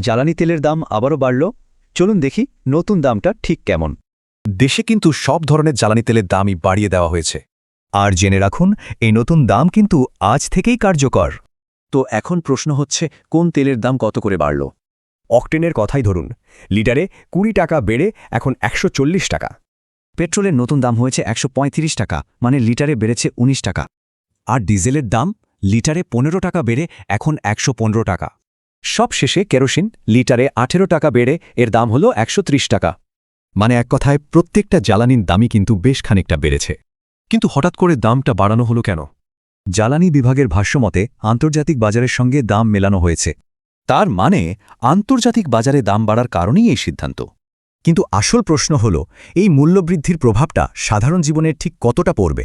জ্বালানি তেলের দাম আবারও বাড়ল। চলুন দেখি নতুন দামটা ঠিক কেমন। দেশে কিন্তু সব ধরনের জ্বালানি তেলের দামই বাড়িয়ে দেওয়া হয়েছে। আর জেনে রাখুন, এই নতুন দাম কিন্তু আজ থেকেই কার্যকর। তো এখন প্রশ্ন হচ্ছে, কোন তেলের দাম কত করে বাড়ল? অকটেনের কথাই ধরুন, লিটারে ২০ টাকা বেড়ে এখন ১৪০ টাকা। পেট্রোলের নতুন দাম হয়েছে ১৩৫ টাকা, মানে লিটারে বেড়েছে ১৯ টাকা। আর ডিজেলের দাম লিটারে ১৫ টাকা বেড়ে এখন ১১৫ টাকা। সব শেষে কেরোসিন লিটারে ১৮ টাকা বেড়ে এর দাম হল ১৩০ টাকা। মানে এক কথায় প্রত্যেকটা জ্বালানির দামই কিন্তু বেশ খানিকটা বেড়েছে। কিন্তু হঠাৎ করে দামটা বাড়ানো হলো কেন? জ্বালানি বিভাগের ভাষ্যমতে আন্তর্জাতিক বাজারের সঙ্গে দাম মেলানো হয়েছে। তার মানে আন্তর্জাতিক বাজারে দাম বাড়ার কারণেই এই সিদ্ধান্ত। কিন্তু আসল প্রশ্ন হল, এই মূল্যবৃদ্ধির প্রভাবটা সাধারণ জীবনের ঠিক কতটা পড়বে।